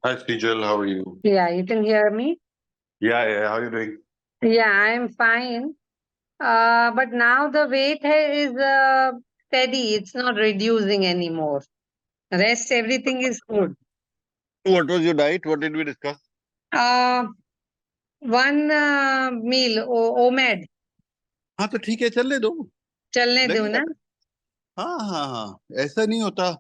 Hi, Sejal. How are you? Yeah, you can hear me? Yeah. How are you doing? Yeah, I'm fine. But now the weight is steady. It's not reducing anymore. Rest, everything is good. What was your diet? What did we discuss? Uh, one meal, OMAD, हाँ तो ठीक है, चलने दो, चलने दो लगेगा ना? time। हाँ, ऐसा नहीं होता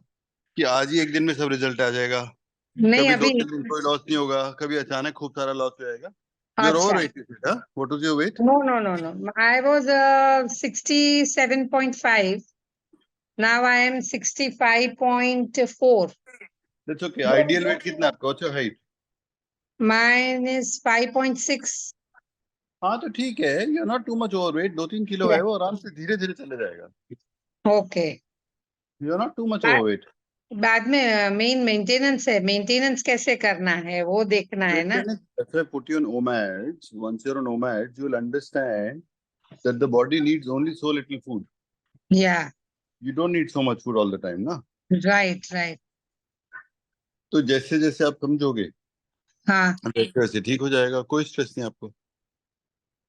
कि आज ही एक दिन में सब रिजल्ट आ जाएगा। नहीं कभी दो अभी। तीन दिन कोई लॉस नहीं होगा, कभी अचानक खूब सारा लॉस हो जाएगा। योर ओवर अच्छा। Weight is it? What was your weight? No. I was 67.5. Now I am 65.4. That's okay. Ideal weight कितना है आपका? What's your height? Mine is 5.6. हाँ तो ठीक है, you are not too much over weight. 2-3 kilo Yeah. है वो, आराम से धीरे धीरे चले जाएगा। Okay. You are not too much over weight. बाद में मेन मेंटेनेंस है। मेंटेनेंस कैसे करना है वो देखना है ना। That's why I put you on OMADs. Once you're on OMADs, you'll understand that the body needs only so little food. या You don't need so much food all the time, ना? Right. तो जैसे जैसे आप समझोगे हाँ, वैसे वैसे ठीक हो जाएगा, कोई स्ट्रेस नहीं आपको।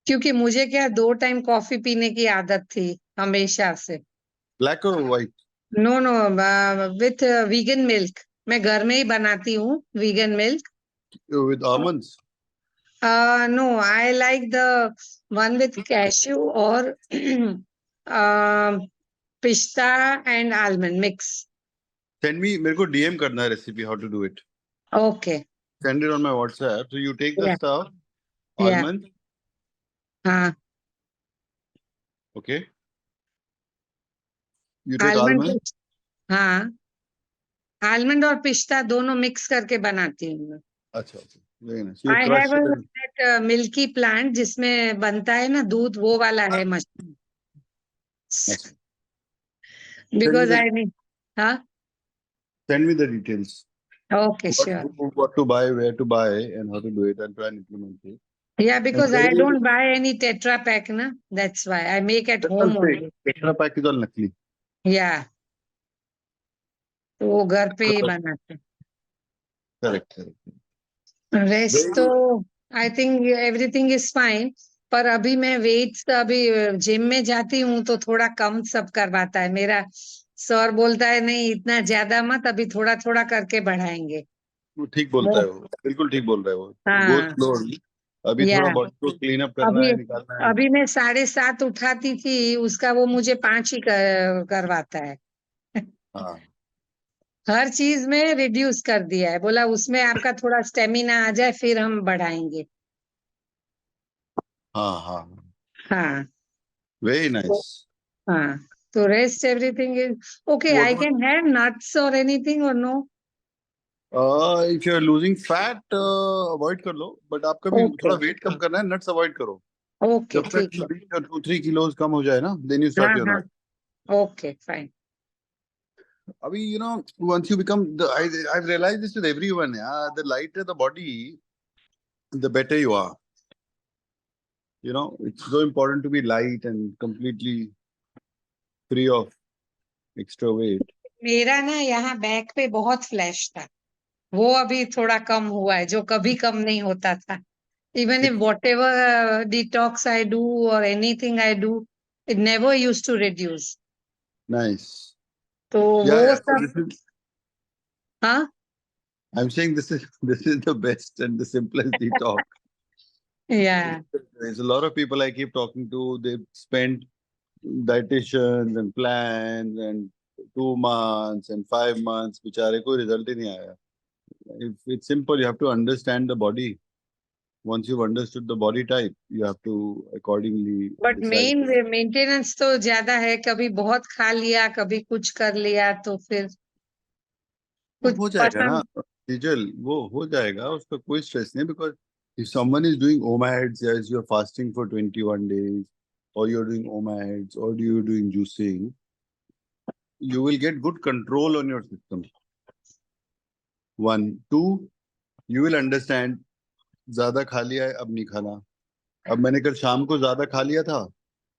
क्योंकि मुझे क्या 2 टाइम कॉफी पीने की आदत थी हमेशा से। ब्लैक और white? No with vegan milk. मैं घर में ही बनाती हूँ vegan milk. With almonds? No, I like the one with cashew और पिस्ता and almond mix. Send me, मेरे को डीएम करना है recipe, how to do it. Okay. Send it on my WhatsApp. So you take the या stuff, या almond, हाँ, okay, you take almond. Almond. हाँ, आलमंड और पिस्ता दोनों मिक्स करके बनाती हूँ मैं। अच्छा, very nice. You I crush have it. That milky plant जिसमें बनता है ना दूध, वो वाला है मशीन। अच्छा, send me because the, I need. हाँ, send me the details. Okay What sure. what to buy, where to buy, and how to do it, and try and implement it. या And because there I will don't buy any tetra pack ना, that's why I make at that's all home fake. Only. Tetra pack is all नकली। या तो वो घर पे ही बनाते हैं। Correct। रेस्ट तो I think everything is fine. पर अभी मैं वेट्स, अभी जिम में जाती हूँ तो थोड़ा कम सब करवाता है मेरा सर। बोलता है नहीं इतना ज्यादा मत, अभी थोड़ा थोड़ा करके बढ़ाएंगे। वो ठीक बोलता वो है, वो बिल्कुल ठीक बोल रहा है वो। गो हाँ। स्लो। अभी या थोड़ा बॉडी को क्लीन अप करना अभी है, निकालना है। अभी मैं 7:30 उठाती थी, उसका वो मुझे 5 ही करवाता है। हाँ हर चीज में रिड्यूस कर दिया है, बोला उसमें आपका थोड़ा स्टेमिना आ जाए फिर हम बढ़ाएंगे। हाँ, हाँ। वेरी तो नाइस। हाँ, तो rest everything is okay. What I can have nuts और एनीथिंग और no? If you are losing fat avoid कर लो, बट आपका भी ओके थोड़ा वेट कम करना है, नट्स अवॉइड करो। ओके जब तक ठीक है। 2-3 किलोज कम हो जाए ना, देन यू हाँ स्टार्ट योर हाँ, नट। Okay fine. अभी once you become I've realized this with everyone, yeah, the lighter the body, the better you are. It's so important to be light and completely free of extra weight. मेरा ना यहाँ back पे बहुत flash था, वो अभी थोड़ा कम हुआ है, जो कभी कम नहीं होता था। Even if It's whatever detox I do और anything I do, it never use to reduce. nice. तो वो Yeah. So सब। हाँ। I'm saying this is the best and the simplest detox. या There's a lot of people I keep talking to. They've spent dietitians and plans and 2 months and 5 months. बेचारे कोई result ही नहीं आया. If it's simple, you have to understand the body. Once you've understood the body type, you have to accordingly but decide. Main maintenance तो ज्यादा है, कभी बहुत खा लिया कभी कुछ कर लिया तो फिर वो कुछ हो जाएगा ना, पसंद। डीजल, वो हो जाएगा, उसका कोई स्ट्रेस नहीं। Because if someone is doing OMADs, as you're fasting for 21 days, or you're doing OMADs, or you're doing juicing, you will get good control on your system. One, two, you will understand, ज्यादा खा लिया है अब नहीं खाना। अब मैंने कल शाम को ज्यादा खा लिया था,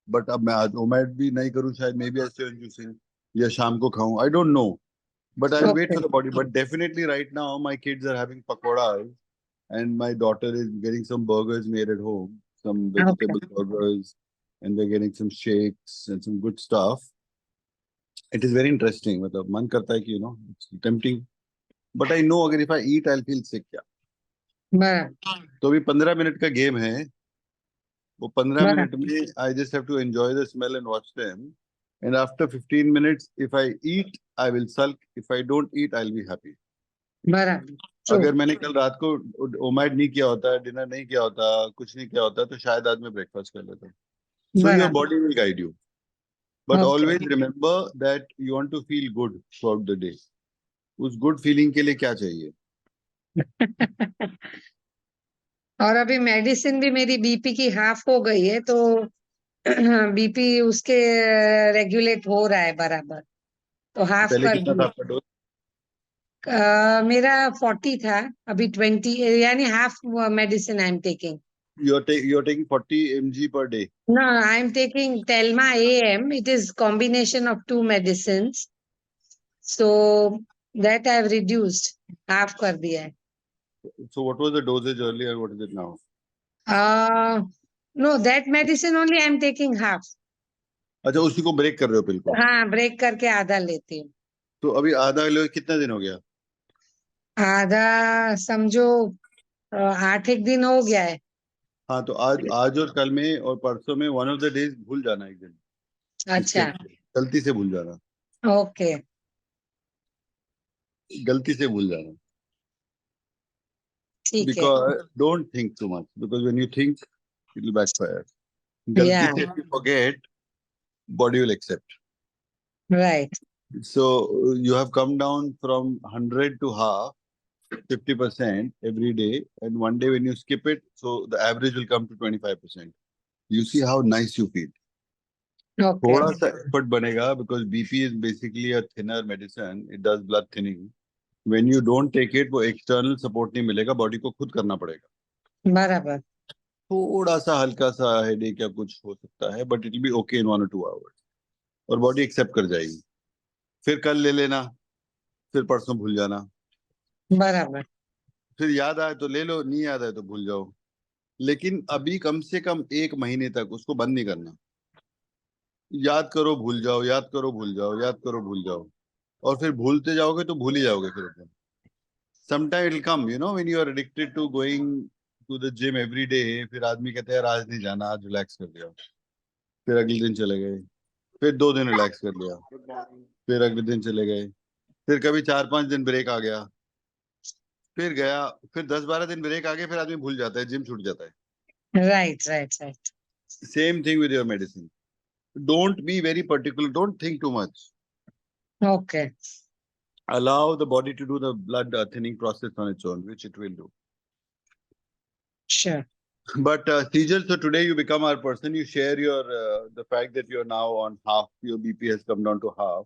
बट अब मैं आज OMAD भी नहीं करूं, शायद maybe I stay on juicing, या शाम को खाऊं, I don't know. But I'll wait Okay. for the body. But definitely right now, my kids are having pakoras, and my daughter is getting some burgers made at home, some vegetable burgers, and they're getting some shakes and some good stuff. It is very interesting. मतलब मन करता है कि it's tempting. But I know अगर if I eat, I'll feel sick. क्या बराबर तो अभी 15 मिनट का गेम है. वो 15 बराबर मिनट में I just have to enjoy the smell and watch them. And after 15 minutes, if I eat, I will sulk. If I don't eat, I'll be happy. बराबर ट्रू अगर मैंने कल रात को ओमैड नहीं किया होता, डिनर नहीं किया होता, कुछ नहीं किया होता, तो शायद आज मैं ब्रेकफास्ट कर लेता. So your बराबर body will guide you. But okay always remember that you want to feel good throughout the day. उस गुड फीलिंग के लिए क्या चाहिए? और अभी मेडिसिन भी मेरी बीपी की हाफ हो गई है, तो बीपी उसके रेगुलेट हो रहा है बराबर, तो हाफ पहले कर कितना था दिया. आपका डोज? मेरा 40 था, अभी 20, यानी half medicine I am taking. You're taking 40 mg per day. No, I am taking Telma AM. It is combination of two medicines. So that I have reduced. Half कर दिया है. So what was the dosage earlier? What is it now? No, that medicine only I am taking half. अच्छा, उसी को break कर रहे हो पिल को? हाँ, ब्रेक करके आधा लेती हूँ. तो अभी आधा ले कितना दिन हो गया? आधा समझो 8 एक दिन हो गया है. हाँ, तो आज और कल में और परसों में वन ऑफ द डेज भूल जाना एक दिन. अच्छा, गलती से भूल जाना. ओके, गलती से भूल जाना. ठीक है. Because don't think too much. Because when you think, it will backfire. Yeah. गलती से if you forget, body will accept. Right. So you have come down from 100 to half, 50% every day, and one day when you skip it, so the average will come to 25%. You see how nice you feel. Okay. थोड़ा सा effort बनेगा because BP is basically a thinner medicine. It does blood thinning. When you don't take it, वो external support नहीं मिलेगा, body को खुद करना पड़ेगा. बराबर. थोड़ा सा हल्का सा हेडेक या कुछ हो सकता है, but it will be okay in 1 or 2 hours. और बॉडी एक्सेप्ट कर जाएगी. फिर कल ले लेना, फिर परसों भूल जाना, बराबर. फिर याद आए तो ले लो, नहीं याद आए तो भूल जाओ. लेकिन अभी कम से कम 1 महीने तक उसको बंद नहीं करना. याद करो भूल जाओ, याद करो भूल जाओ, याद करो भूल जाओ, और फिर भूलते जाओगे तो भूल ही जाओगे फिर एकदम. Sometime it will come, when you are addicted to going to the gym every day, फिर आदमी कहते हैं आज नहीं जाना, आज रिलैक्स कर लिया, फिर अगले दिन चले गए, फिर 2 दिन रिलैक्स कर लिया, फिर अगले दिन चले गए, फिर कभी 4-5 दिन ब्रेक आ गया, फिर गया, फिर 10-12 दिन ब्रेक आ गया, फिर आदमी भूल जाता है, जिम छूट जाता है. Right, right, right. Same thing with your medicine. Don't be very particular, don't think too much. Okay. Allow the body to do the blood thinning process on its own, which it will do. Sure. But Sejal, so today you become our person. You share your the fact that you're now on half. Your BP has come down to half.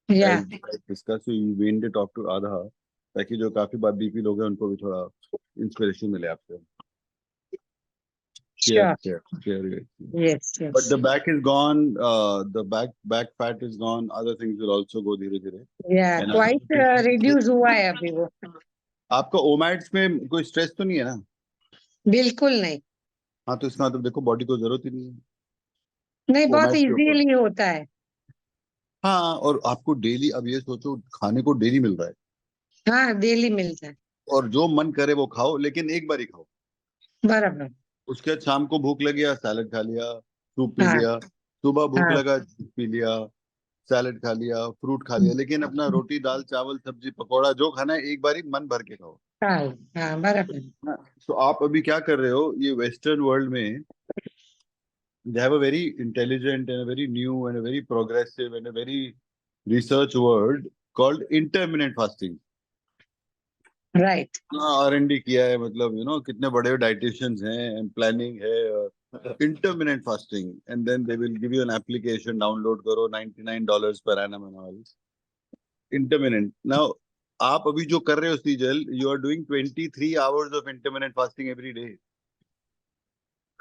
Yeah. As discussed, so you went to talk to आधा, ताकि जो काफी बार BP लोग हैं उनको भी थोड़ा inspiration मिले आपसे. Sure. Share. Yes, yes. But the back is gone. The back fat is gone. Other things will also go धीरे धीरे. Yeah, And quite reduce हुआ है अभी वो. आपका ओमैड्स में कोई स्ट्रेस तो नहीं है ना? बिल्कुल नहीं. हाँ, तो इसका मतलब देखो बॉडी को जरूरत ही नहीं है. नहीं, बहुत ओमैड्स के ऊपर. इजीली होता है. हाँ, और आपको डेली, अब ये सोचो खाने को डेली मिल रहा है, हाँ, डेली मिलता है. और जो मन करे वो खाओ, लेकिन एक बार ही खाओ. बराबर. उसके बाद शाम को भूख लगी, सैलड खा लिया, सूप पी हाँ. लिया, सुबह भूख हाँ. लगा, जूस पी लिया, सैलड खा लिया, फ्रूट खा लिया, लेकिन अपना रोटी दाल चावल सब्जी पकौड़ा जो खाना है एक बार ही मन भर के खाओ. हाँ. हाँ, बराबर. तो आप अभी क्या कर रहे हो, ये वेस्टर्न वर्ल्ड में they have a very intelligent and a very new and a very progressive and a very research word called intermittent fasting. Right. R&D किया है, मतलब कितने बड़े डाइटिशियंस हैं, प्लानिंग है, intermittent fasting, and then they will give you an application, download करो, $99 per annum and all. Intermittent. Now आप अभी जो कर रहे हो सीजल, you are doing 23 hours of intermittent fasting every day.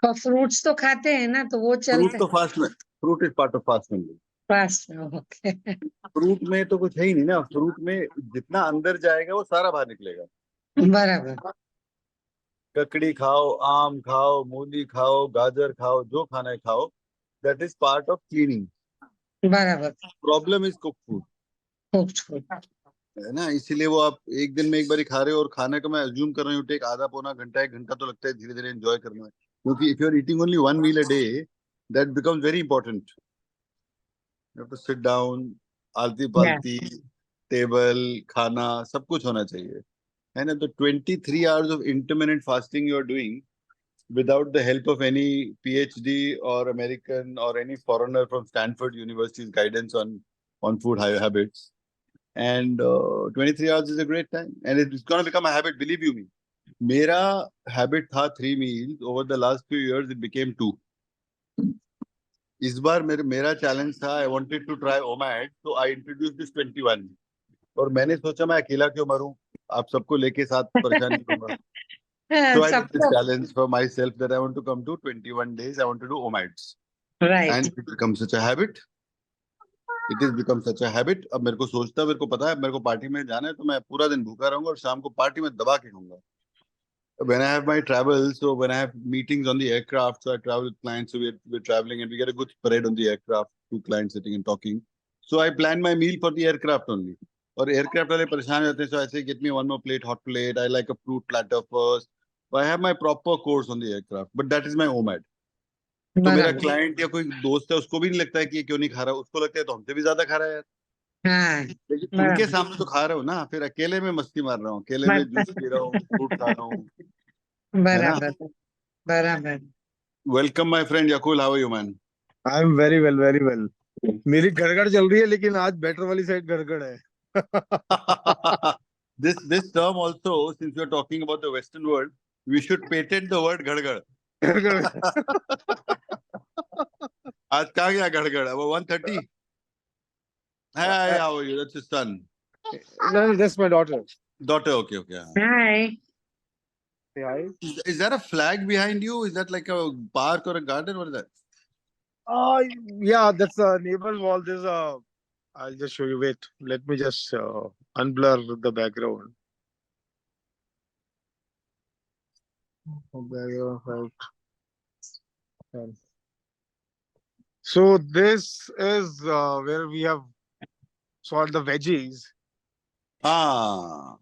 और फ्रूट्स तो खाते हैं ना, तो वो फ्रूट चलते तो फास्ट में, fruit is part of fast only. Fast okay. Fruit में तो कुछ है ही नहीं ना, फ्रूट में जितना अंदर जाएगा वो सारा बाहर निकलेगा। बराबर ककड़ी खाओ, आम खाओ, मूली खाओ, गाजर खाओ, जो खाना है खाओ, that is part of cleaning. बराबर। प्रॉब्लम इज कुक फूड, खूब है ना। इसीलिए वो आप एक दिन में एक बार ही खा रहे हो, और खाने का मैं अज्यूम कर रहा हूँ टेक आधा पौना घंटा, एक घंटा तो लगता है धीरे धीरे एंजॉय करना है, क्योंकि if you are eating only one meal a day, that becomes very important. You have to sit down, आलती या पालती, टेबल, खाना, सब कुछ होना चाहिए, है ना। तो 23 hours of intermittent fasting you are doing without the help of any PhD or American or any foreigner from Stanford University's guidance on food habits. And 23 hours is a great time, and it's going to become a habit. Believe you me, मेरा habit था 3 meals. Over the last few years, it became 2. इस बार मेरा challenge था, I wanted to try OMAD, तो I introduce this 21, और मैंने सोचा मैं अकेला क्यों मरूं, आप सबको लेके साथ परेशान करूंगा। So I did this सबको challenge for myself that I want to come to 21 days. I want to do OMADs. Right. And it becomes such a habit. It has become such a habit. अब मेरे को सोचता है, मेरे को पता है मेरे को पार्टी में जाना है, तो मैं पूरा दिन भूखा रहूंगा और शाम को पार्टी में दबा के खाऊंगा। When I have my travels, so when I have meetings on the aircraft, so I travel with clients, so we're traveling and we get a good spread on the aircraft, two clients sitting and talking. So I plan my meal for the aircraft only. और aircraft वाले परेशान होते हैं, so I say get me one more plate, hot plate. I like a fruit platter first. So I have my proper course on the aircraft, but that is my OMAD. तो मेरा बराबर client या कोई दोस्त है, उसको भी नहीं लगता है कि ये क्यों नहीं खा रहा, उसको लगता है तो हमसे भी ज्यादा खा रहा है यार। हाँ लेकिन उनके बराबर सामने तो खा रहा हूँ ना, फिर अकेले में मस्ती मार रहा हूँ, अकेले में जूस पी रहा हूँ, फ्रूट खा रहा हूँ, है ना। बराबर बराबर। Welcome my friend Yakul, how are you man? I am very well very well. मेरी गड़गड़ चल रही है, लेकिन आज बेटर वाली साइड गड़गड़ है। This term also, since we are talking about the Western world, we should patent the word गड़गड़। गड़गड़। आज कहाँ गया गड़गड़? अब 1:30। Hi, how are you? That's his son. No, that's my daughter. Daughter, okay, okay. Hi Say hi. Is that a flag behind you? Is that like a park or a garden? What is that? Yeah, that's a neighbor's wall. There's a. I'll just show you. Wait, let me just unblur the background. Background, right. And so this is where we have sort the veggies. हाँ,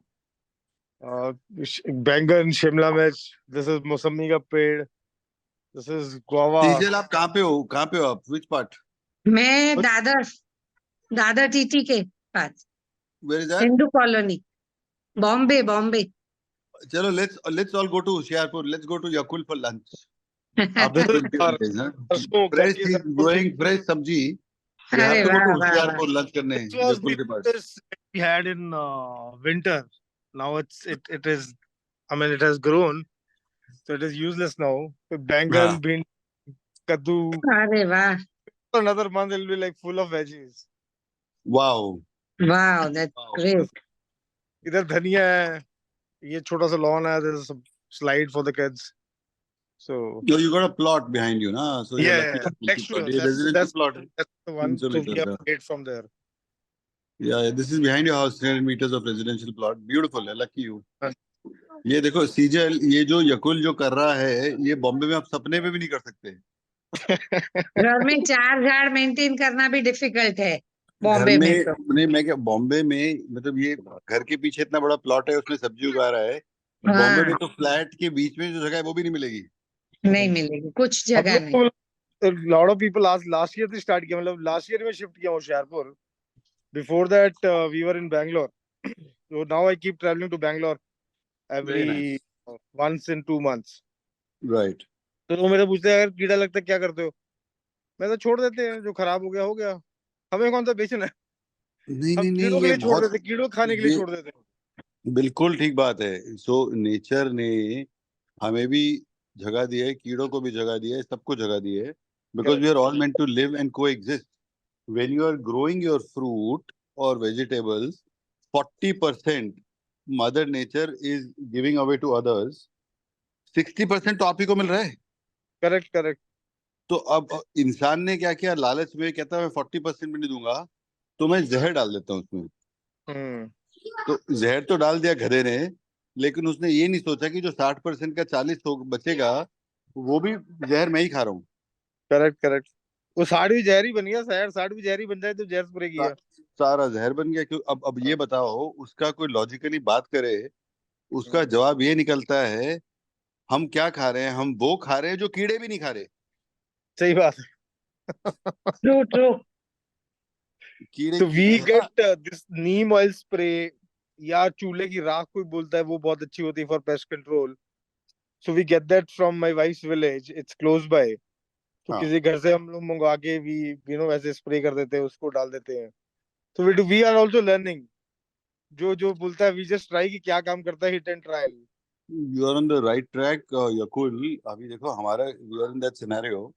Bangan, Shimla mirch. This is mosami ka ped. This is guava. सीजल आप कहाँ पे हो? कहाँ पे हो आप? Which part? मैं दादर दादर टीटी के पास, Where is that? Hindu colony, Bombay Bombay. चलो let's all go to Hoshiarpur. Let's go to Yakul for lunch. This After is 21 days, huh? सरसों Fresh कटी he's growing fresh sabji. You have अरे to go to वाह वाह वाह। Hoshiarpur lunch करने This was Yakul the के पास. this we had in winter. Now it is. I mean, it has grown, so it is useless now. Bangan, हाँ. bean, kaddu. अरे वाह Another month it will be like full of veggies. Wow. वाह that's Wow. Great. इधर धनिया है, ये छोटा सा lawn है. There's a slide for the kids. So So you got a plot behind you, na? So you're yeah, lucky. next to us. ये residential That's plot है. the one. 300 So we meters have का. paid from there. Yeah, this is behind your house, 300 meters of residential plot. Beautiful है, lucky you. हाँ. ये देखो सीजल, ये जो यकुल जो कर रहा है, ये बॉम्बे में आप सपने में भी नहीं कर सकते। घर में 4 झाड़ मेंटेन करना भी डिफिकल्ट है घर बॉम्बे में में तो। नहीं, मैं क्या बॉम्बे में, मतलब ये घर के पीछे इतना बड़ा प्लॉट है, उसमें सब्जी उगा रहा है। बॉम्बे में हाँ तो फ्लैट के बीच में जो जगह है वो भी नहीं मिलेगी। नहीं मिलेगी, कुछ हम जगह लोग नहीं। को a lot of people last year से start किया, मतलब last year में shift किया Hoshiarpur. Before that we were in Bangalore. So now I keep traveling to Bangalore Very every nice. once in 2 months. Right. तो वो मेरे पूछते हैं अगर कीड़ा लगता है क्या करते हो, मैं तो छोड़ देते हैं, जो खराब हो गया, हमें कौन सा बेचना है, नहीं हम नहीं नहीं, कीड़ों के ये लिए छोड़ बहुत, देते, कीड़ों खाने के लिए ये छोड़ देते हैं. बिल्कुल ठीक बात है। सो नेचर ने हमें भी जगह दी है, कीड़ों को भी जगह दी है, सबको जगह दी है, because we are all meant to live and coexist. When you are growing your fruit और vegetables, 40% mother nature is giving away to others, 60% तो आप ही को मिल रहा है। Correct correct. तो अब इंसान ने क्या किया, लालच में कहता है मैं 40% भी नहीं दूंगा, तो मैं जहर डाल देता हूँ उसमें। हम्म, तो जहर तो डाल दिया गधे ने, लेकिन उसने ये नहीं सोचा कि जो 60% का 40 बचेगा, वो भी जहर मैं ही खा रहा हूँ। Correct correct. वो साठ भी जहर ही बन गया, शायद 60 भी जहर ही बन जाए तो जहर स्प्रे सा, किया। सारा जहर बन गया। क्यों? अब ये बताओ, उसका कोई लॉजिकली बात करे, उसका हम्म, जवाब ये निकलता है, हम क्या खा रहे हैं, हम वो खा रहे हैं जो कीड़े भी नहीं खा रहे। सही बात है। True true. कीड़े तो की वी है ना। Get this Neem oil spray, या चूल्हे की राख कोई बोलता है वो बहुत अच्छी होती है for pest control. So we get that from my wife's village, it's close by. तो हाँ, किसी घर से हम लोग मंगवा के वी वैसे स्प्रे कर देते हैं, उसको डाल देते हैं। तो वी आर आल्सो लर्निंग। जो जो बोलता है वी जस्ट ट्राई कि क्या काम करता है, hit and trial. You are on the right track Yakul. अभी देखो हमारा, we are in that scenario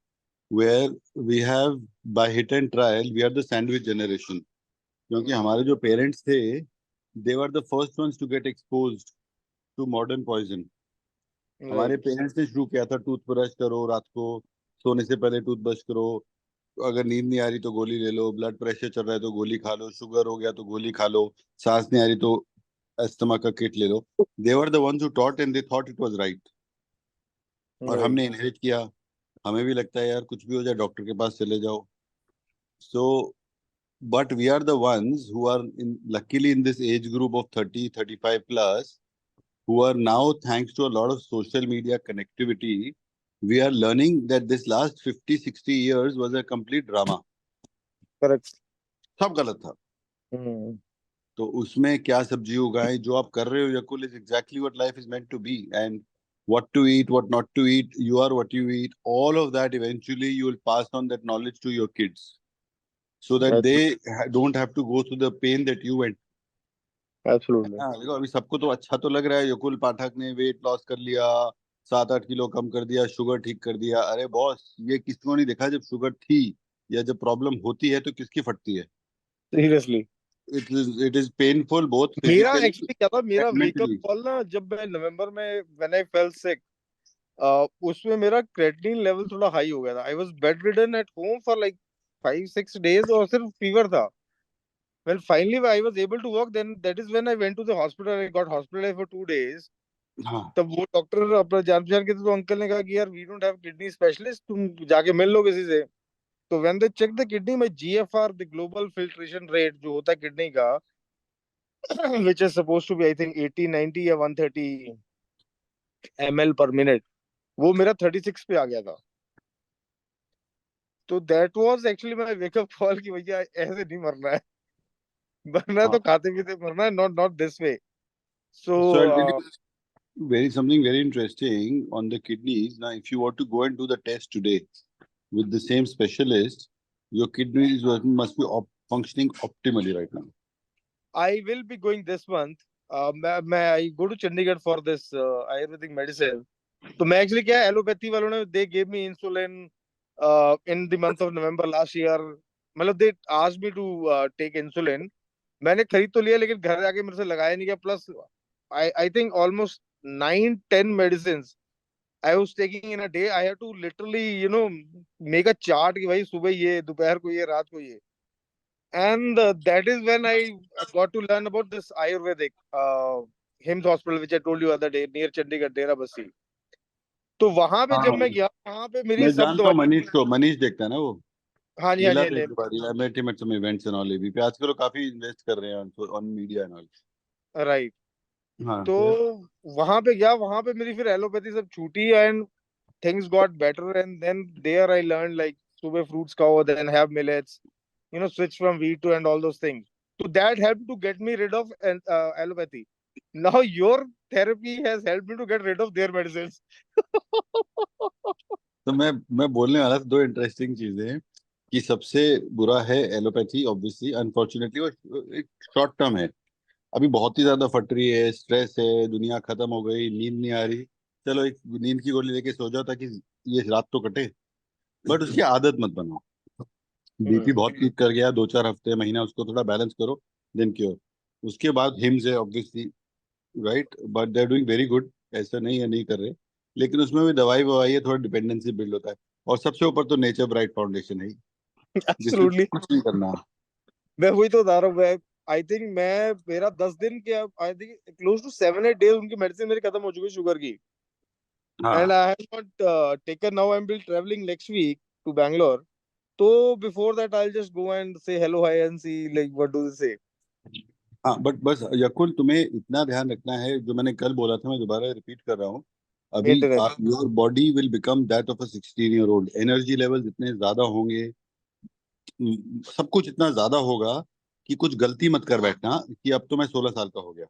where we have, by hit and trial, we are the sandwich generation. क्योंकि हमारे जो पेरेंट्स थे, they were the first ones to get exposed to modern poison. हमारे right. Parents ने शुरू किया था, toothbrush करो रात को, सोने से पहले टूथब्रश करो, अगर नींद नहीं आ रही तो गोली ले लो, ब्लड प्रेशर चल रहा है तो गोली खा लो, शुगर हो गया तो गोली खा लो, सांस नहीं आ रही तो अस्थमा का किट ले लो। They were the ones who taught and they thought it was right. और राइट। हमने इनहेरिट किया। हमें भी लगता है यार कुछ भी हो जाए डॉक्टर के पास चले जाओ। सो but we are the ones who are luckily in this age group of 30 35 plus, who are now, thanks to a lot of social media connectivity, we are learning that this last 50 60 years was a complete drama। Correct. सब गलत था। हम्म। तो उसमें क्या सब्जी उगाएं, जो आप कर रहे हो Yakul, is exactly what life is meant to be. And what to eat, what not to eat, you are what you eat, all of that eventually you will pass on that knowledge to your kids, so that they don't have to go through the pain that you went। Absolutely. हाँ देखो, अभी सबको तो अच्छा तो लग रहा है, यकुल पाठक ने वेट लॉस कर लिया, 7 8 किलो कम कर दिया, शुगर ठीक कर दिया। अरे बॉस, ये किसको नहीं देखा जब शुगर थी, या जब प्रॉब्लम होती है तो किसकी फटती है। Seriously. It is painful both मेरा फिजिकली एक्चुअली क्या था, मेरा एंड वेकअप मेंटली। कॉल ना, जब मैं नवंबर में व्हेन आई फेल सिक, उसमें मेरा क्रेटिनिन लेवल थोड़ा हाई हो गया था। I was bed ridden at home for like 5 6 days, और सिर्फ फीवर था। When finally I was able to walk, then that is when I went to the hospital. I got hospitalized for 2 days. हाँ तब वो doctor अपना जान पहचान के थे, तो अंकल ने कहा कि यार we don't have kidney specialist, तुम जाके मिल लो किसी से। तो when they check the kidney, my GFR, the global filtration rate जो होता है किडनी का, which is supposed to be I think 80 90 या 130 ml per minute, वो मेरा 36 पे आ गया था। तो that was actually my wake up call कि भैया ऐसे नहीं मरना है। मरना है तो हाँ। खाते पीते मरना है, not not this way. So So I'll tell you very something very interesting on the kidneys. Now, if you were to go and do the test today with the same specialist, your kidneys must be functioning optimally right now। I will be going this month. मैं I go to Chandigarh for this Ayurvedic medicine. तो मैं actually क्या है, allopathy वालों ने they gave me insulin in the month of November last year. मतलब they asked me to take insulin. मैंने खरीद तो लिया, लेकिन घर जाके मेरे से लगाया नहीं गया। Plus I I think almost 9 10 medicine I was taking in a day. I have to literally make a chart कि भाई सुबह ये, दोपहर को ये, रात को ये। And that is when I got to learn about this Ayurvedic HIMS hospital, which I told you other day, near Chandigarh, Dera Bassi. तो वहां पे जब हाँ, मैं गया, वहां पे मेरी मैं सब जानता हूँ दवाई। मनीष को। मनीष देखता है ना वो, हाँ जी, हाँ जी, मिला हाँ था जी। एक बार, ultimate some events and all. एबी पे आजकल वो काफी इन्वेस्ट कर रहे हैं on media and all. Right. हाँ तो फिर। वहां पे गया, वहां पे मेरी फिर एलोपैथी सब छूटी, and things got better. And then there I learn like सुबह फ्रूट्स खाओ, then have millets, switch from wheat to and all those things. So that helped to get me rid of allopathy. Now your therapy has helped me to get rid of their medicines. तो मैं बोलने वाला था दो interesting चीजें, कि सबसे बुरा है एलोपैथी ऑब्वियसली, अनफॉर्चुनेटली वो एक शॉर्ट टर्म है। अभी बहुत ही ज्यादा फट रही है, स्ट्रेस है, दुनिया खत्म हो गई, नींद नहीं आ रही, चलो एक नींद की गोली लेके सो जाओ ताकि ये रात तो कटे। बट उसकी आदत मत बनाओ। BP Hmm. बहुत पीक कर गया, 2 4 हफ्ते महीना उसको थोड़ा बैलेंस करो, देन क्योर। उसके बाद हिम्स है obviously, right, but they are doing very good. ऐसा नहीं है नहीं कर रहे, लेकिन उसमें भी दवाई ववाई है, थोड़ा डिपेंडेंसी बिल्ड होता है। और सबसे ऊपर तो नेचर ब्राइट फाउंडेशन है ही, जिसमें एब्सोल्युटली। कुछ नहीं करना। मैं वही तो बता रहा हूँ। मैं आई थिंक मैं मेरा 10 दिन के, I think close to 7-8 days उनकी मेडिसिन मेरी खत्म हो चुकी है शुगर की। हाँ and I have not taken, now I am will travelling next week to Bangalore. तो before that I will just go and say hello hi and see like what do they say. हाँ, but बस यकुल तुम्हें इतना ध्यान रखना है, जो मैंने कल बोला था मैं दोबारा रिपीट कर रहा हूँ। अभी maintenance. Your body will become that of a 16-year-old, energy levels इतने ज्यादा होंगे, सब कुछ इतना ज्यादा होगा कि कुछ गलती मत कर बैठना कि अब तो मैं 16 साल का हो गया।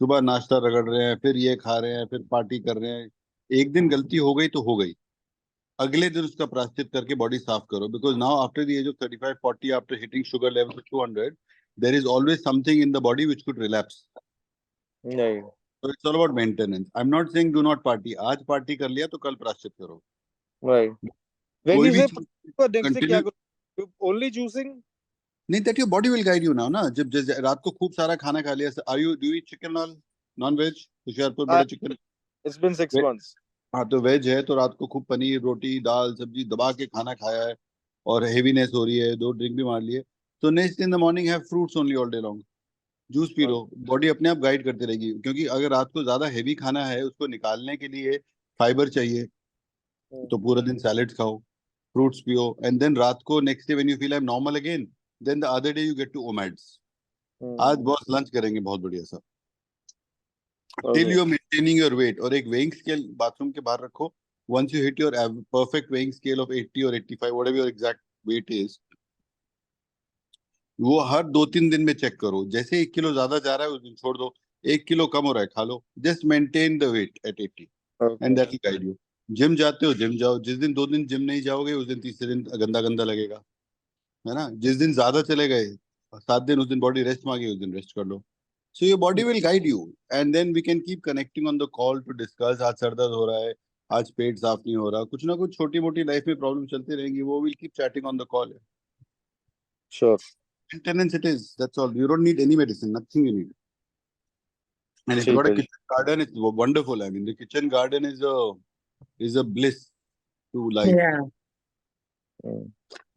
सुबह नाश्ता रगड़ रहे हैं, फिर ये खा रहे हैं, फिर पार्टी कर रहे हैं। एक दिन गलती हो गई तो हो गई, अगले दिन उसका प्रायश्चित करके बॉडी साफ करो, because now after the age of 35-40, after hitting sugar level 200, there is always something in the body which could relapse. नहीं। So it's all about maintenance. I'm not saying do not party. आज party कर लिया तो कल प्रायश्चित करो। Right. When कोई you भी से चीज नेक्स्ट से क्या कंटिन्यू करो? Only juicing? नहीं, that your body will guide you now ना। जब जैसे रात को खूब सारा खाना खा लिया, are you do eat chicken all non veg? Hoshiarpur बड़ा चिकन। It's been 6 months। हाँ, तो वेज है तो रात को खूब पनीर रोटी दाल सब्जी दबा के खाना खाया है, और हेवीनेस हो रही है, 2 ड्रिंक भी मार लिए, तो next in the morning have fruits only all day long. Juice P low, body अपने आप गाइड करती रहेगी, क्योंकि अगर रात को ज्यादा हैवी खाना है उसको निकालने के लिए फाइबर चाहिए, तो पूरा दिन सैलेड्स खाओ, फ्रूट्स पियो, एंड देन रात को next day when you feel I am normal again, then the other day you get to OMADs. आज बॉस लंच करेंगे बहुत बढ़िया सा, till okay. You are maintaining your weight. और एक वेइंग स्केल बाथरूम के बाहर रखो, once you hit your perfect weighing scale of 80 और 85, whatever your exact weight is, वो हर 2-3 दिन में चेक करो। जैसे 1 किलो ज्यादा जा रहा है उस दिन छोड़ दो, 1 किलो कम हो रहा है खा लो, just maintain the weight at 80 and okay. That will guide you. Gym जाते हो जिम जाओ, जिस दिन 2 दिन जिम नहीं जाओगे उस दिन तीसरे दिन गंदा गंदा लगेगा, है ना। जिस दिन ज्यादा चले गए 7 दिन, उस दिन बॉडी रेस्ट मांगी, उस दिन रेस्ट कर लो। So your body will guide you, and then we can keep connecting on the call to discuss. आज सर दर्द हो रहा है, आज पेट साफ नहीं हो रहा, कुछ ना कुछ छोटी मोटी लाइफ में प्रॉब्लम चलती रहेंगी, वो will keep chatting on the call. Sure. Maintenance it is, that's all. You don't need any medicine, nothing you need. And if you ठीक got a है जी। kitchen garden, it's wonderful. I mean, the kitchen garden is a bliss to life. Yeah, हम्म।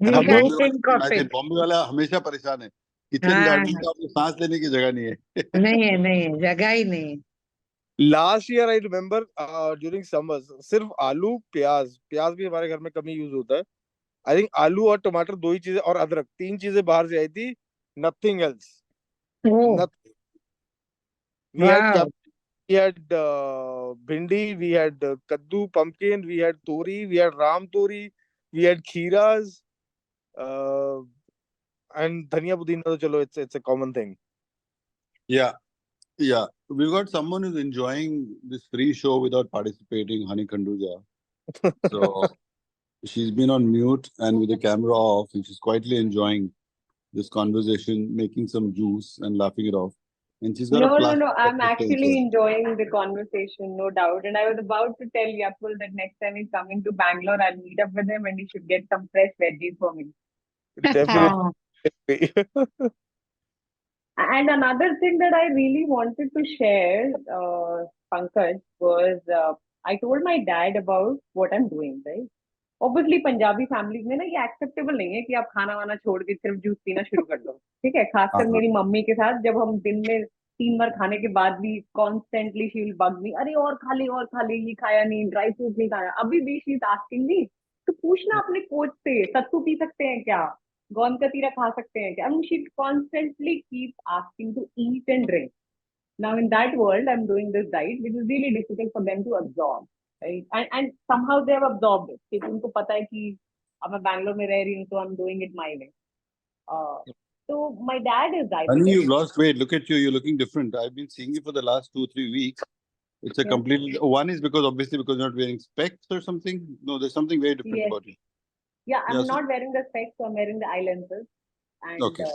है ना, you हम can लोग Bombay think of वाले it. Bombay वाला हमेशा परेशान है, किचन गार्डन हाँ, का आपको सांस लेने की जगह नहीं है। नहीं है, नहीं है, जगह ही नहीं है। Last year I remember during summers सिर्फ आलू प्याज, प्याज भी हमारे घर में कम ही यूज होता है। आई थिंक आलू और टमाटर, दो ही चीजें, और अदरक, तीन चीजें बाहर से आई थी। Nothing else. Oh, nothing. We had wow. we had bhindi, we had kaddu, pumpkin, we had tori, we had ram tori, we had khiras, uh, and dhania pudina to chalo it's a common thing. Yeah, yeah. We've got someone who's enjoying this free show without participating, Honey Kanduja. So she's been on mute and with the camera off, and she's quietly enjoying this conversation, making some juice and laughing it off. And she's got a No, no, plastic no. I'm sister as actually well. enjoying the conversation, no doubt. And I was about to tell Yapul that next time he's coming to Bangalore, I'll meet up with him and he should get some fresh veggies for me. Definitely. And another thing that I really wanted to share, Pankaj, was I told my dad about what I'm doing, right? Obviously Punjabi families में ना ये acceptable नहीं है कि आप खाना वाना छोड़ के सिर्फ जूस पीना शुरू कर दो, ठीक है। खासकर हाँ, मेरी मम्मी के साथ जब हम दिन में 3 बार खाने के बाद भी कॉन्स्टेंटली शी विल बग मी, अरे और खा ले, ये खाया नहीं, ड्राई फ्रूट नहीं खाया, अभी भी शी इज आस्किंग मी तो पूछना अपने कोच से सत्तू पी सकते हैं क्या, गोंद कतीरा खा सकते हैं क्या। I mean she constantly keep asking to eat and drink. Now in that world, I'm doing this diet, which is really difficult for them to absorb, right? And somehow they have absorbed it. कि उनको पता है कि अब मैं बैंगलोर में रह रही हूँ, so I'm doing it my way. So my dad is Honey, diabetic. you've lost weight. Look at you. You're looking different. I've been seeing you for the last 2-3 weeks. It's a Yes, completely. One is because obviously because you're not wearing specs or something. No, there's something very different yes, about you. yeah. I'm Yes. not wearing the specs, so I'm wearing the eye lenses, and Okay.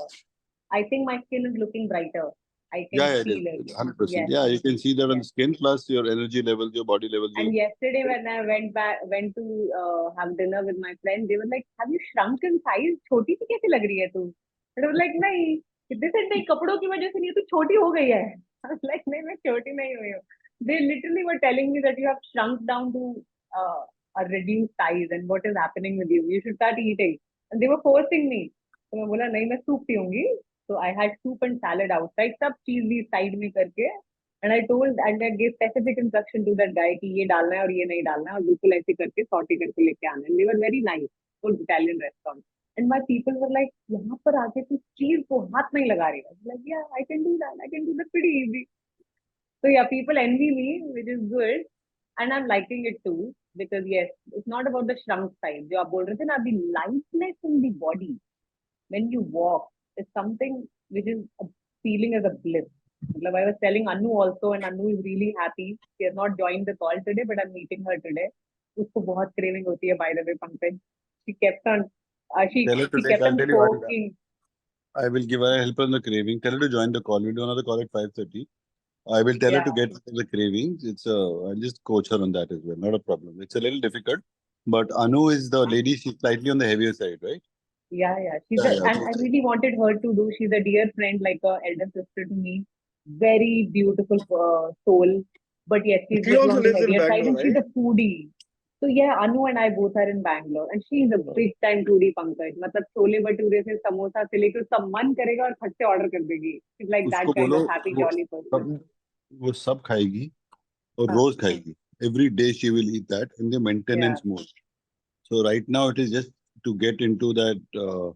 I think my skin is looking brighter. I can Yeah, it feel is. it. 100%. Yes, Yeah, you can see that on the yes. skin, plus your energy levels, your body levels. And yesterday when I went to have dinner with my friend, they were like, "Have you shrunk in size? छोटी सी कैसे लग रही है तू?" And I was like, "नहीं, they said नहीं, कपड़ों की वजह से नहीं, तू छोटी हो गई है." I was like, "नहीं, मैं छोटी नहीं हुई हूँ." They literally were telling me that you have shrunk down to a reduced size and what is happening with you? You should start eating. And they were forcing me. तो मैं बोला नहीं मैं soup पीऊंगी. So I had soup and salad outside. सब चीज भी side में करके. And I told and I gave specific instruction to that guy कि ये डालना है और ये नहीं डालना है और बिल्कुल ऐसे करके सॉटे करके लेके आना है. And they were very nice. Full Italian restaurant. And my people were like, यहाँ पर आके तू चीज को हाथ नहीं लगा रही है. Like, yeah, I can do that. I can do that pretty easy. So yeah, people envy me, which is good. And I'm liking it too. Because yes, it's not about the shrunk size. जो आप बोल रहे थे ना, the lightness in the body when you walk is something which is a feeling as a bliss. Like I was telling Anu also, and Anu is really happy. She has not joined the call today, but I'm meeting her today. उसको बहुत craving होती है, by the way, Pankaj. She kept on, she Tell her to she take, kept I'll on tell you what, poking. I will give her a help on the craving. Tell her to join the call. We'll do another call at 5:30. I will tell her to Yeah. get the cravings. I'll just coach her on that as well. Not a problem. It's a little difficult, but Anu is the lady. She's slightly on the heavier side, right? Yeah. She's Yeah, and I really wanted her to do. She's a dear friend, like a elder sister to me. Very beautiful soul. But yes, she's She little also on the lives in heavier side, Bangalore, and she's right? a foodie. So yeah, Anu and I both are in Bangalore, and she's a big time foodie, Pankaj. मतलब छोले भटूरे से समोसा से लेकर सब मन करेगा और फट से order कर देगी. She's like that उसको kind बोलो of happy, वो jolly person. वो सब खाएगी और हाँ. रोज खाएगी. Every day she will eat that in the maintenance mode. So right now it is just to get into that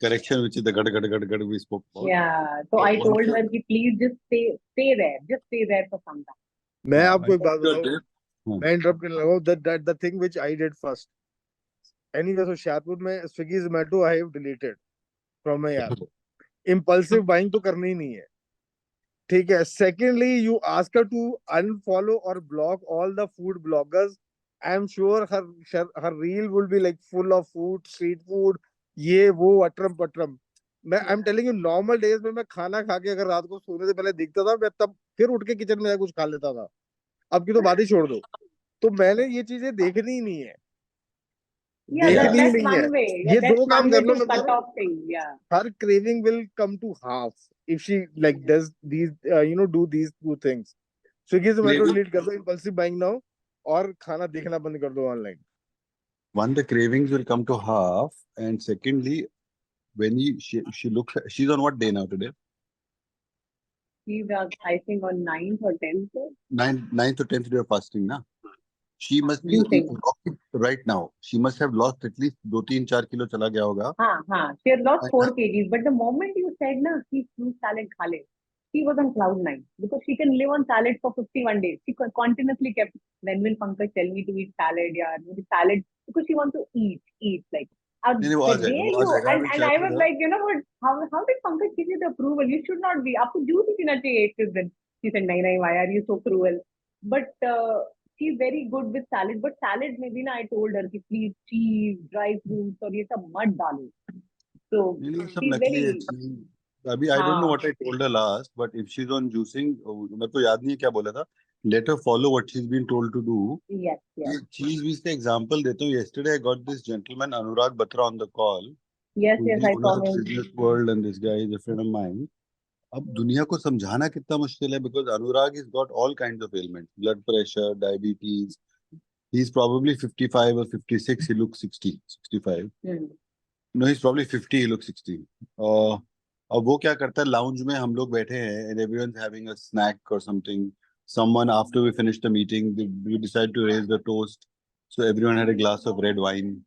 correction, which is the gad we spoke about. Yeah. So I told her कि please just stay there for some time. मैं आपको एक बात After बताऊं, this, मैं interrupt करने लगा हूं. that the thing which I did first. Anyway, so Shahpur में Swiggy Zomato I have deleted from my app. Impulsive buying तो करनी ही नहीं है. ठीक है. Secondly, you ask her to unfollow or block all the food bloggers. I'm sure her reel will be like full of food, street food, ये वो अटरम पटरम. I'm telling you, normal days में मैं खाना खा के अगर रात को सोने से पहले दिखता था, मैं तब फिर उठ के किचन में कुछ खा लेता था. अब की तो बात ही छोड़ दो. तो मैंने ये चीजें देखनी ही नहीं है. Yeah, देखनी ही that's नहीं है. one way. ये Yeah, that's दो काम one way कर लो, to मैं cut बोल रहा हूं. off things. Yeah. Her craving will come to half if she like does these do these two things. Swiggy Zomato Craving- delete कर दो, impulsive buying now, और खाना देखना बंद कर दो online. one, the cravings will come to half, and secondly, when she looks, she's on what day now today? She's, I think, on 9th or 10th. 9th or 10th day of fasting, na? She must be Juicing. right now. She must have lost at least 2-3-4 kilo चला गया होगा. हाँ. She had lost 4 kgs. But the moment you said, na, she fruit salad खा ले, she was on cloud 9 because she can live on salad for 51 days. She continuously kept, when will Pankaj tell me to eat salad? Yeah, salad, because she wants to eat like. नहीं, वो आ जाएगा, वो आ जाएगा. And I was like, you know what? How did Pankaj give you the approval? You should not be. आपको juice ही पीना चाहिए 21 दिन. She said, नहीं, why are you so cruel? But she's very good with salad. But salad में भी ना, I told her कि please cheese, dry fruits और ये सब मत डालो. So नहीं, सब she's नकली है. very. अभी I don't know हाँ. what I told her last, but if she's on juicing, मेरे को याद नहीं है क्या बोला था. Let her follow what she's been told to do. Yes. चीज भी इसका एग्जांपल देता हूँ. Yesterday I got this gentleman Anurag Batra on the call. Yes, I saw him. Business world, and this guy is a friend of mine. अब दुनिया को समझाना कितना मुश्किल है, because Anurag has got all kinds of ailments, blood pressure, diabetes. He's probably 55 or 56. He looks 60, 65. No, he's probably 50. He looks 60. अब वो क्या करता है, लाउंज में हम लोग बैठे हैं and everyone's having a snack or something. Someone, after we finished the meeting, we decided to raise the toast. So everyone had a glass of red wine.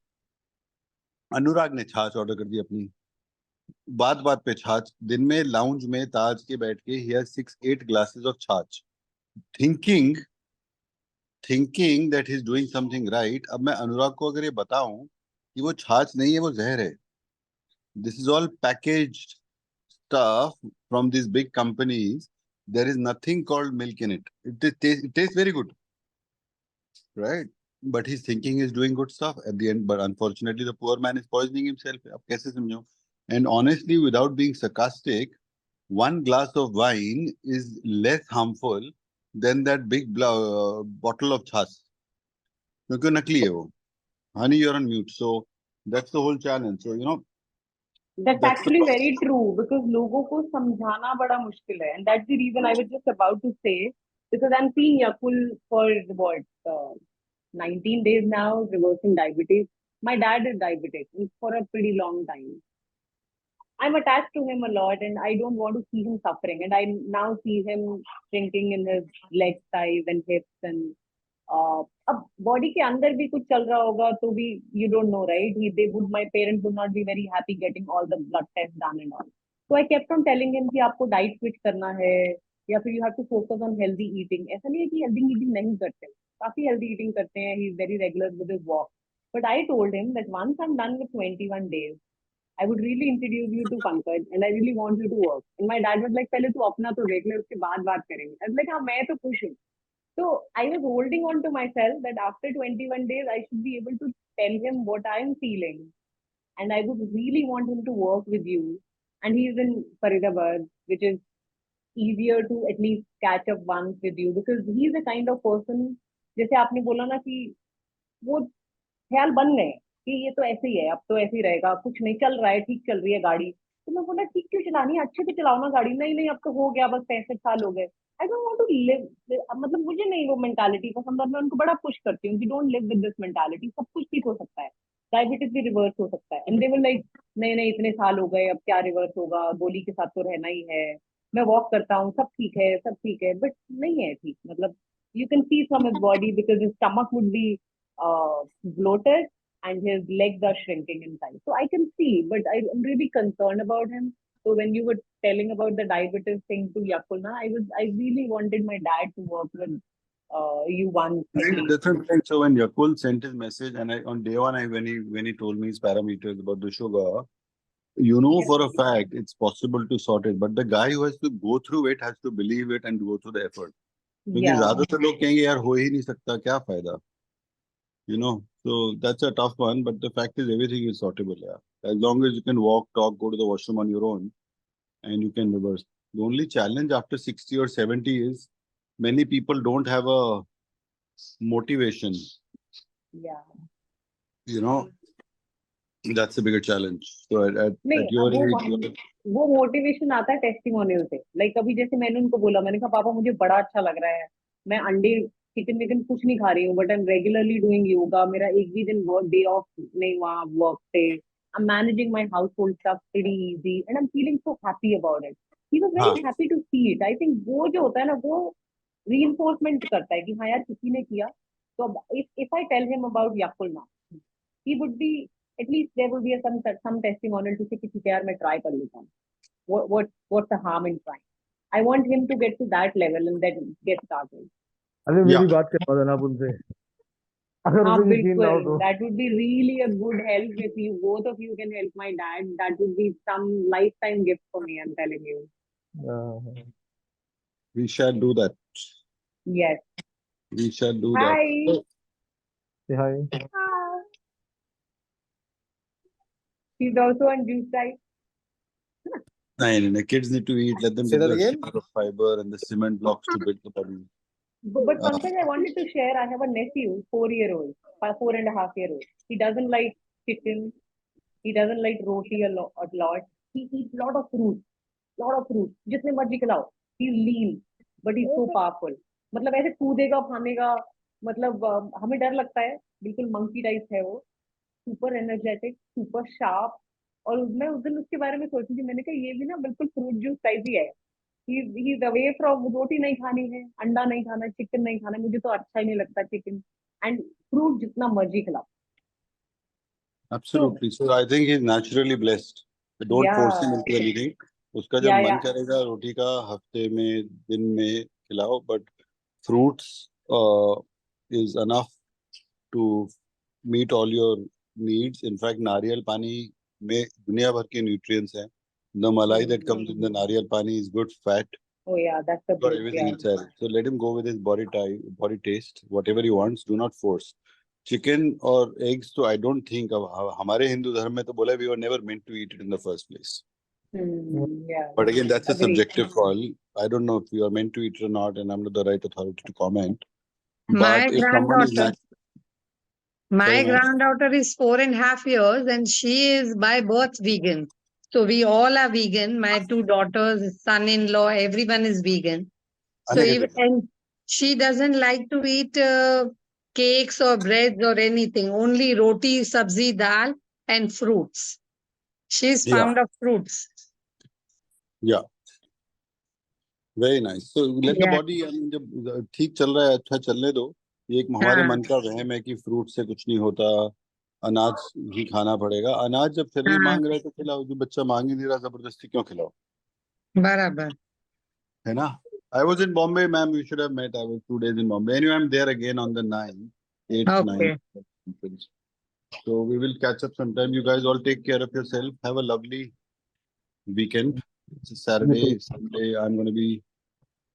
अनुराग ने छाछ ऑर्डर कर दी अपनी. बात पे छाछ. दिन में लाउंज में ताज के बैठ के he has 6-8 glasses of छाछ, thinking that he's doing something right. अब मैं अनुराग को अगर ये बताऊं कि वो छाछ नहीं है, वो जहर है. This is all packaged stuff from these big companies. There is nothing called milk in it. It tastes very good, right? But he's thinking he's doing good stuff at the end. But unfortunately, the poor man is poisoning himself. अब कैसे समझो? And honestly, without being sarcastic, one glass of wine is less harmful than that big bottle of छाछ. क्योंकि नकली है वो. Honey, you're on mute. So that's the whole challenge. So That's actually very true because लोगों को समझाना बड़ा मुश्किल है, and that's the reason I was just about to say, because I'm seeing Yakul for what 19 days now, reversing diabetes. My dad is diabetic for a pretty long time. I'm attached to him a lot and I don't want to see him suffering. And I now see him shrinking in his leg size and hips and अब body के अंदर भी कुछ चल रहा होगा तो भी you don't know, right? My parents would not be very happy getting all the blood tests done and all. So I kept on telling him कि आपको डाइट स्विच करना है या फिर you have to focus on healthy eating. ऐसा नहीं है कि healthy eating नहीं करते, काफी healthy eating करते हैं. He is very regular with his walk. But I told him that once I'm done with 21 days, I would really introduce you to Pankaj and I really want you to work. And my dad was like, पहले तू अपना तो देख ले उसके बाद बात करेंगे. I was like, हाँ मैं तो खुश हूँ. So I was holding on to myself that after 21 days I should be able to tell him what I'm feeling. And I would really want him to work with you. And he's in Faridabad, which is easier to at least catch up once with you because he's the kind of person, जैसे आपने बोला ना कि वो ख्याल बन गए कि ये तो ऐसे ही है, अब तो ऐसे ही रहेगा, कुछ नहीं चल रहा है, ठीक चल रही है गाड़ी. तो मैं बोला ठीक क्यों चलानी है, अच्छे से चलाओ ना गाड़ी. नहीं नहीं अब तो हो गया, बस 65 साल हो गए. I don't want to live, मतलब मुझे नहीं वो मेंटालिटी पसंद और मैं उनको बड़ा पुश करती हूँ कि don't live with this mentality. सब कुछ ठीक हो सकता है, डायबिटीज भी रिवर्स हो सकता है. एंड दे विल लाइक नहीं नहीं इतने साल हो गए अब क्या रिवर्स होगा, गोली के साथ तो रहना ही है, मैं वॉक करता हूँ, सब ठीक है सब ठीक है. बट नहीं है ठीक, मतलब you can see from his body because his stomach would be bloated and his legs are shrinking in size. So I can see, but I'm really concerned about him. So when you were telling about the diabetes thing to Yakulna, I really wanted my dad to work with you once. at least. Different thing. So when Yakul sent his message, and on day one, when he told me his parameters about the sugar, you know Yeah. for a fact it's possible to sort it. But the guy who has to go through it has to believe it and go through the effort. क्योंकि Yeah. ज्यादातर लोग कहेंगे यार हो ही नहीं सकता, क्या फायदा, so that's a tough one, but the fact is everything is sortable. Yeah, as long as you can walk, talk, go to the washroom on your own and you can reverse. The only challenge after 60 or 70 is many people don't have a motivation. Yeah. That's a bigger challenge. So नहीं at your अब age, वो motivation आता है testimonial से. Like अभी जैसे मैंने उनको बोला, मैंने कहा पापा मुझे बड़ा अच्छा लग रहा है, मैं अंडे चिकन विकन कुछ नहीं खा रही हूँ, but I am regularly doing yoga, मेरा एक भी दिन वर्क डे ऑफ नहीं हुआ वर्क पे, I am managing my household stuff pretty easy and I am feeling so happy about it. He was हाँ, very happy to see it. I think वो जो होता है ना वो रीइंफोर्समेंट करता है कि हाँ यार किसी ने किया. तो अब if I tell him about याकुल now, he would be, at least there would be some testimonial to say कि ठीक है यार मैं try कर लेता हूँ. What's the harm in trying? I want him to get to that level and then get started. अरे मेरी Yeah. बात करवा देना आप उनसे, अगर हाँ उन्हें यकीन ना हो बिल्कुल, तो. that would be really a good help if you both of you can help my dad. That would be some lifetime gift for me, I'm telling you. we shall do that. Yes. We shall do Hi. that. Say hi. She's also on juice diet. No, kids need to eat. Let them Say get that the again? sugar, fiber and the cement blocks to build the body. But Pankaj, I wanted to share, I have a nephew, 4-year-old, 4.5-year-old. He doesn't like chicken. He doesn't like roti a lot. He eats lot of fruit. जितने मर्जी खिलाओ. He's lean, but he's so powerful. मतलब ऐसे कूदेगा फानेगा, मतलब हमें डर लगता है, बिल्कुल मंकी टाइप है वो. Super energetic, super sharp. और मैं उस दिन उसके बारे में सोची थी, मैंने कहा ये भी ना बिल्कुल फ्रूट जूस टाइप ही है. He's away from, रोटी नहीं खानी है, अंडा नहीं खाना, चिकन नहीं खाना, मुझे तो अच्छा ही नहीं लगता चिकन. एंड फ्रूट जितना मर्जी खिलाओ. Absolutely. So I think he's naturally blessed. Don't force him Yeah. into anything. उसका जब Yeah, मन yeah. करेगा रोटी का हफ्ते में दिन में खिलाओ, but fruits is enough to meet all your needs. In fact, नारियल पानी में दुनिया भर के nutrients हैं. The malai that comes in the nariyal pani is good fat. Oh yeah, that's the Got best. everything Yeah. inside. So let him go with his body taste, whatever he wants. Do not force. Chicken or eggs, so I don't think of हमारे हिंदू धर्म में तो बोला we were never meant to eat it in the first place. Yeah. But again, that's a Agreed. subjective call. I don't know if you are meant to eat it or not, and I'm not the right authority to comment. My But if someone is granddaughter, my Sorry, ma'am. granddaughter is 4.5 years and she is by birth vegan. So we all are vegan. My 2 daughters, son-in-law, everyone is vegan. So Aniket. and she doesn't like to eat cakes or breads or anything. Only roti, sabzi, dal, and fruits. She's Yeah. fond of fruits. Yeah. Very nice. So let the Yeah. body, I mean, जब ठीक चल रहा है, अच्छा चलने दो. ये एक हमारे हाँ. मन का वहम है कि फ्रूट से कुछ नहीं होता, अनाज ही खाना पड़ेगा. अनाज जब शरीर हाँ. मांग रहा है तो खिलाओ, जो बच्चा मांग ही नहीं रहा जबरदस्ती क्यों खिलाओ, बराबर. है ना? I was in Bombay, ma'am. We should have met. I was 2 days in Bombay. Anyway, I'm there again on the 9th, 8th, Okay. 9th. So we will catch up sometime. You guys all take care of yourself. Have a lovely weekend. It's a Saturday, Sunday. I'm going to be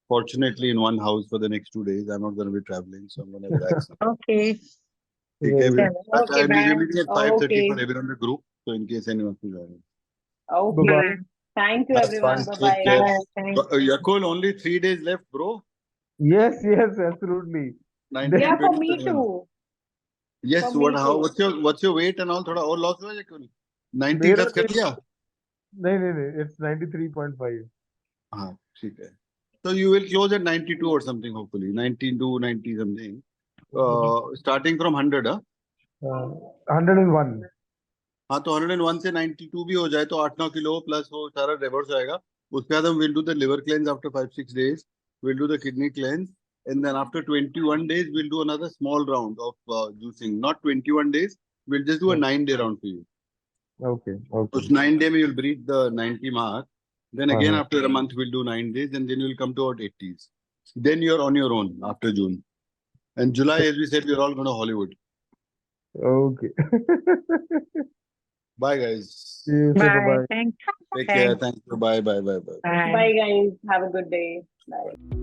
fortunately in one house for the next 2 days. I'm not going to be traveling, so I'm going to relax. Okay. Okay, Very we'll Okay, I'll be bye. meeting at 5:30 Okay. for everyone in the group. So in case anyone wants to join. Okay. Bye-bye. Thank you, That's everyone. fine. Bye Take care. bye. Bye. Thank Yakul, only 3 days left, bro. Yes, yes, absolutely. 19, Yeah, for me 27. too. Yes, For me how? too. What's your weight and all? थोड़ा और loss हुआ या क्यों नहीं? 90 मेरा touch कर लिया? नहीं, it's 93.5. हाँ, ठीक है. So you will close at 92 or something, hopefully 92, 90 something. Starting from 100, huh? 101. हाँ, तो 101 से 92 भी हो जाए तो 8-9 किलो प्लस वो सारा रिवर्स आएगा. उसके बाद हम will do the liver cleanse after 5-6 days. We'll do the kidney cleanse. And then after 21 days, we'll do another small round of juicing. Not 21 days. We'll just do a 9-day round for you. Okay, So okay. 9 days, you'll breach the 90 mark. Then again, Uh-huh. after a month, we'll do 9 days. And then you'll come to about 80s. Then you're on your own after June. And July, as we said, we're all going to Hollywood. Okay. Bye, guys. See you. Bye. Bye-bye. Thank Take care. Thank you. Bye, bye, bye, bye. Bye. Bye, guys. Have a good day. Bye.